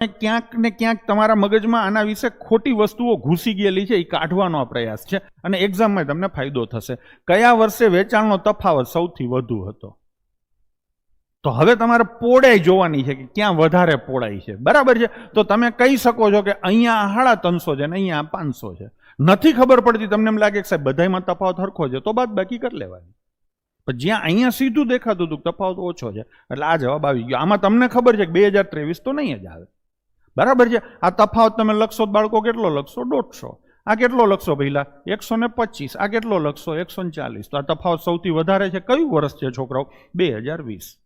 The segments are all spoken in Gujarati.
ક્યાંક ને ક્યાંક તમારા મગજમાં આના વિશે ખોટી વસ્તુઓ ઘૂસી ગયેલી છે, એ કાઢવાનો પ્રયાસ છે અને એક્ઝામમાં તમને ફાયદો થશે. કયા વર્ષે વેચાણનો તફાવત સૌથી વધુ હતો? તો હવે તમારે પહોળાઈ જોવાની છે કે ક્યાં વધારે પહોળાઈ છે. બરાબર છે? તો તમે કહી શકો છો કે અહીંયા 350 છે ને અહીંયા 500 છે. નથી ખબર પડતી, તમને એમ લાગે કે સાહેબ બધામાં તફાવત સરખો છે, તો બાદ બાકી કરી લેવાની. પણ જ્યાં અહીંયા સીધું દેખાતું હતું તફાવત ઓછો છે, એટલે આ જવાબ આવી ગયો. આમાં તમને ખબર છે કે 2023 તો નહીં જ આવે. બરાબર છે? આ તફાવત તમે લખશો બાળકો કેટલો લખશો? 150. આ કેટલો લખશો પહેલા? 125. આ કેટલો લખશો? 140. તો આ તફાવત સૌથી વધારે છે. કયું વર્ષ છે છોકરાઓ? 2020.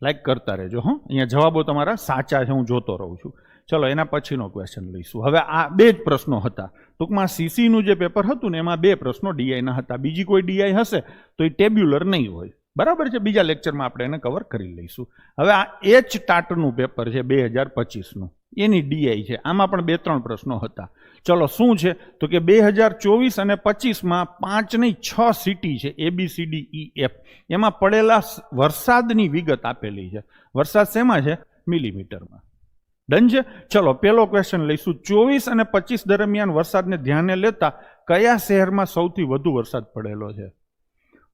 લાઈક કરતા રહેજો. અહીંયા જવાબો તમારા સાચા છે, હું જોતો રહું છું. ચલો એના પછીનો ક્વેશ્ચન લઈશું. હવે આ 2 જ પ્રશ્નો હતા. ટૂંકમાં સીસીનું જે પેપર હતું ને એમાં 2 પ્રશ્નો ડીઆઈના હતા. બીજી કોઈ ડીઆઈ હશે તો એ ટેબ્યુલર નહીં હોય. બરાબર છે? બીજા લેક્ચરમાં આપણે એને કવર કરી લઈશું. હવે આ એચ ટાટનું પેપર છે 2025નું, એની ડીઆઈ છે. આમાં પણ 2-3 પ્રશ્નો હતા. ચલો શું છે તો કે 2024 અને 25માં 5 નહીં 6 સિટી છે, ABCDEF. એમાં પડેલા વરસાદની વિગત આપેલી છે. વરસાદ શેમાં છે? મિલીમીટરમાં. ડન છે? ચલો પેલો ક્વેશ્ચન લઈશું. 24 અને 25 દરમિયાન વરસાદને ધ્યાને લેતા કયા શહેરમાં સૌથી વધુ વરસાદ પડેલો છે?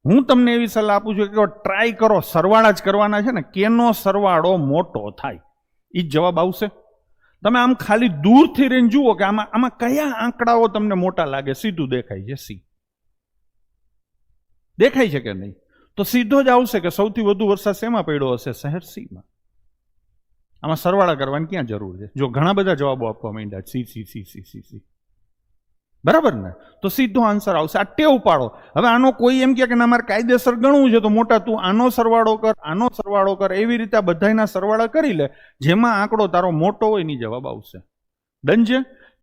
હું તમને એવી સલાહ આપું છું કે ટ્રાય કરો, સરવાળા જ કરવાના છે ને, કેનો સરવાળો મોટો થાય એ જ જવાબ આવશે. તમે આમ ખાલી દૂરથી રહીને જુઓ કે આમાં કયા આંકડાઓ તમને મોટા લાગે. સીધું દેખાય છે સી. દેખાય છે કે નહીં? તો સીધો જ આવશે કે સૌથી વધુ વરસાદ શેમાં પડ્યો હશે? શહેર સીમાં. આમાં સરવાળા કરવાની ક્યાં જરૂર છે? જો ઘણા બધા જવાબો આપવા માંડ્યા C C C C C C. બરાબર ને? તો સીધો આન્સર આવશે. આ ટેવ પાડો. હવે આનો કોઈ એમ કે ના મારે કાયદેસર ગણવું છે તો મોટા તું આનો સરવાળો કર, આનો સરવાળો કર, એવી રીતે બધાના સરવાળા કરી લે. જેમાં આંકડો તારો મોટો હોય એની જવાબ આવશે. ડન છે?